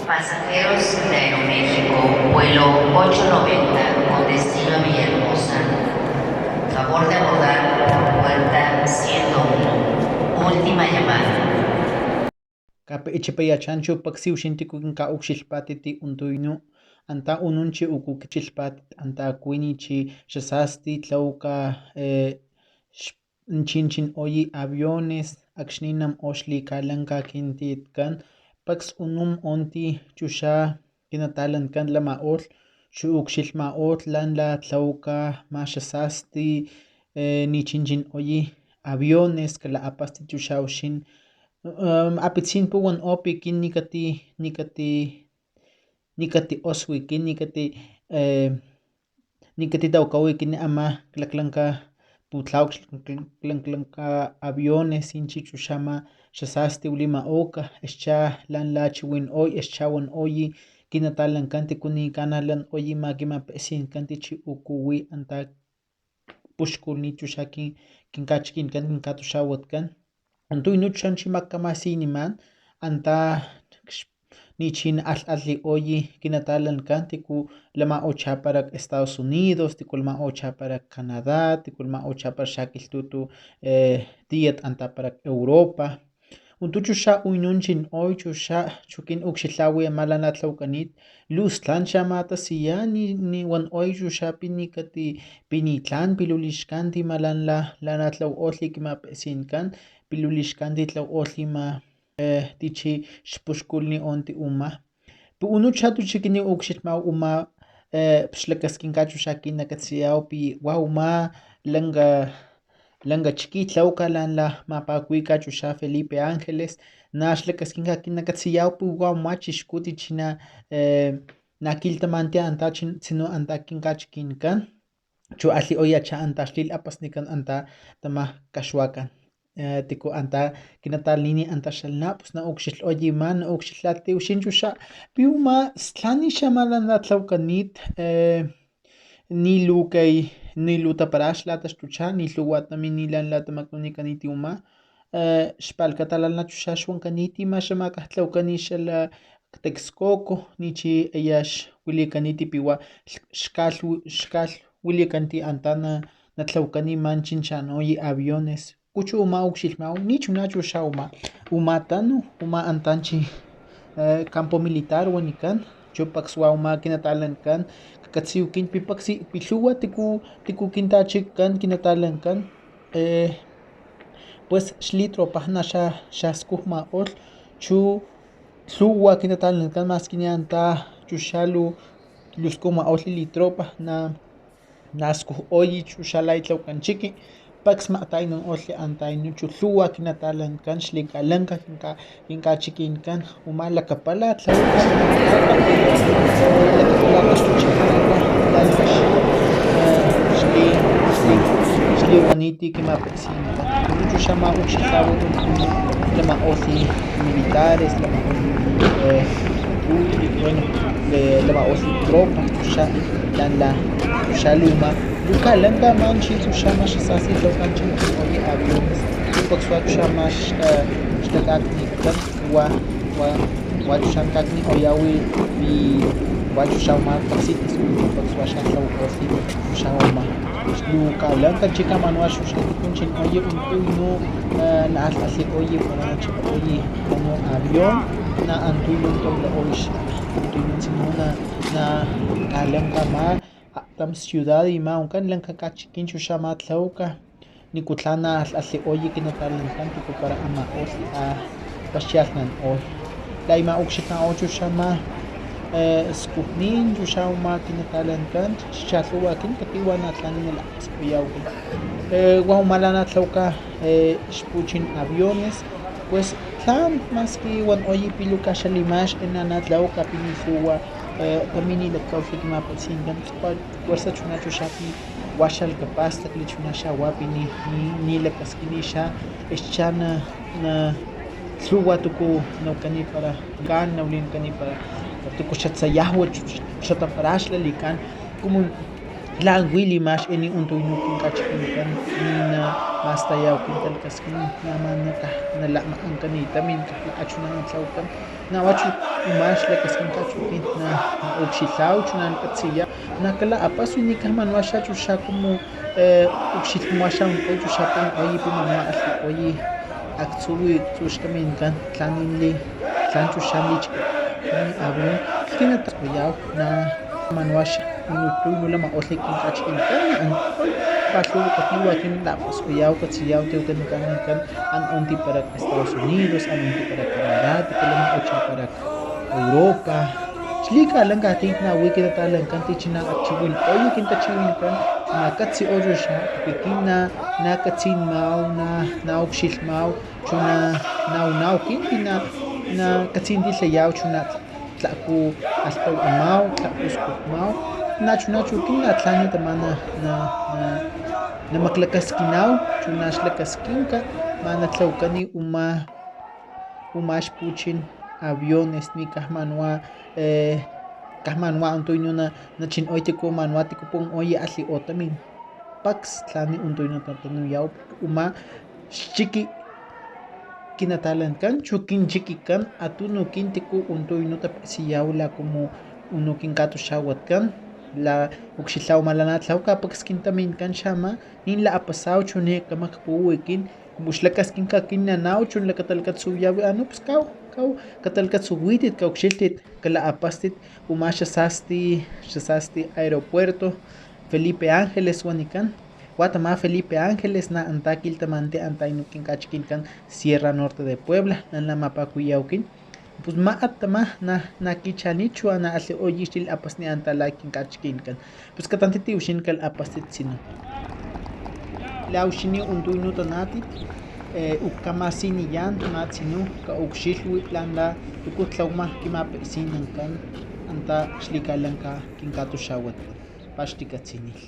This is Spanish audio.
Pasajeros de Aeroméxico, vuelo 890 con destino a Villahermosa. Favor de abordar por puerta 101. Última llamada. Kape ichipaya chancho paksiw shintiku ka ukshilpatiti untuynu anta ununchi ukukichilpatit anta kuinichi xasasti tlauka chinchin oyi aviones akxninam oxli kalanka kintitkan paks unum onti chuxa kinatalankan lama olh xu ukxilma olh lanla tlauka ma xasasti ni chinchin oyi aviones kala apasti chuxawxin apitsin puwan opi kin nikati oswi kin nikati tawkawi ama klaklanka putlawk klaklanka aviones inchi chuxama xasasti wlima oka xcha lanla chiwin oy xchawan oyi kinatalankanti kunikanalan oyi ma kimapesinkanti chi ukuwi anta puxkulni chuxa kinkachikinkan kinkatuxawatkan antuynu chuxan chimakkamasiniman anta nichin al'alli oyi kinatalankan tiku lama ochaparak Estados Unidos tiku lama ochaparak Canadá tiku lama ochaparak xakilhtutu tiyat anta parak Europa untu chuxa uynunchin oy chuxa chukin ukxilhawi ama lana tlawkanit lustan chama tasiya niwan oy chuxa pinitlan pilulixkanti ma lana tlawolhi kimapesinkan pilulixkanti tlawolhi ma tichi xpuxkulni onti uma unu cha tuchikini ukxilhmaw uma xlakaskinka chuxa kinakatsiyaw wow ma lanka chiki tlawka lanla mapakuika chuxa Felipe Ángeles naxlakaskinka kinakatsiyaw wow ma chixkutit nakilhtamantia anta tsinu anta kinkachikinkan chu alli oyacha anta xlilapasnikan anta tamakaxwakan tiku anta kinatalnini anta xalna pus na ukxilhtoyima na ukxilhtlatiwixin chuxa piuma stlani xama lana tlawkanit nilu tapara xlataxtucha ni lhuwa ni lanla tamakunikaniti uma xpalhkata lana chuxa xwankanit ima xamakaj tlawkani xala Texcoco nichi aya xwilikaniti piwa xkalhwilikanti anta natlawkani man chinchan oyi aviones kuchu uma ukxilhmaw nichuna chuxa uma tanu uma antanchi campo militar wanikan chu pakswa uma kinatalankan kakatsiw kin pilhuwa tiku kintachikkan kinatalankan pues xlitrompajna xaskujma olh chu lhuwa kinatalankan maski ni anta chuxa luskujma olh litropa naskuj oyi chuxa lay tlawkanchiki paks ma'taynan olhi antaynu chu lhuwa kinatalankan xlikalanka kinkachikinkan uma lakapala tlawaka lakapala taxtuchajka xliwaniti kimapesinkan unu chuxa ma ukxilhawi lama olhi militares lama olhi lama olhi tropa chuxa lanla chuxa luma lukalanka manchi chuxa ma xasasti tlawkanchik oyi aviones pakswa chuxa ma xtakaknikan wa chuxa kakni oyawi wa chuxa ma paksitas pakswa xatlawolhi chuxa uma lukalanka chikamanua xuxa tikunchik oyi untuynu na al'alli oyi para nachik oyi como avión na antuynu toyla oy antuynu tsinu na kalanka ma tam ciudad ima wankan lanka kachikin chuxa ma tlawka nikutlan na al'alli oyi kinatalankan tiku para ama olhi paxchialhnan oy la ima ukxilhman oy chuxa ma skujnin chuxa uma kinatalankan xchalhuwakin katiwa natlani nalakgpaspuyawkan wa uma lana tlawka xpuchin aviones pues tlan maski wan oyi piluka xalimax nana tlawka pinilhuwa tambien nilakawlhi kimapesinkan fuerza chuna chuxa wa xalkapastakli chuna xawapi nilakaskini xcha na lhuwa tuku nawkani para kan nawlinkani para tuku xatsayajwa xatapara xlalikan como tlan wilimax eni untuynu kinkachikinkan nina mastayawkin talkaskin nama nala'makgankani tamin kajla achuna tlawkan nawa chu umax lakaskin kachukin na ukxilhaw chunan katsiya nakala apasu nikajman washa chusha como ukxilmuasha unkoy chushapan oyi pimama alikoyi aktsuwi tsuxkaminkan tlaninli tlan chushanlich abun kinatayaw na manwasha inutuy nulama otlikin kachkinkan palu katiwa kin lapas kuyaw katsiyaw tiwkan an onti para Estados Unidos an onti para Canadá tikalama ocha para Europa Chlika lang kating na wiki na talang kanti china at chiwin oyo kinta chiwin kan na katsi ojo siya pikin na katsin mau na ukshil mau chuna naw kinti na katsin di sayaw chuna tlaku astaw amaw tlaku skuk mau na chuna chukin na tlani tamana na maklakaskinaw chuna shlakaskinka mana tlawkani umash puchin aviones ni kahmanwa kahmanwa untoyno na chin oytiko manwa tikupong oye ali otamin pax tlani untoyno tatanuyaw uma chiki kinatalan kan chukin chiki kan atuno kintiku untoyno tapsiyawla como uno kinkato shawat kan la ukxilaw malanatlaw kapax kintamin kan shama nin la apasaw chune kamakpuwikin muxlakaskin kakin nanaw chun lakatalkatsuyawi ano pues kaw katalkatsuwitit kawxiltit kala apastit uma xasasti aeropuerto Felipe Ángeles wanikan Guatama Felipe Ángeles na anta kiltamante anta inukin kachkinkan Sierra Norte de Puebla nan la mapakuyawkin pues maatama na kichanichua na ale oyishtil apasni anta lakin kachkinkan pues katantiti ushinkal apastit sino la ushini untuyno tanatit ukamasini yan natsinu ka ukshilwi planda tukutlawma kimapesinan kan anta xlikalanka kinkato shawat paxtikatsinil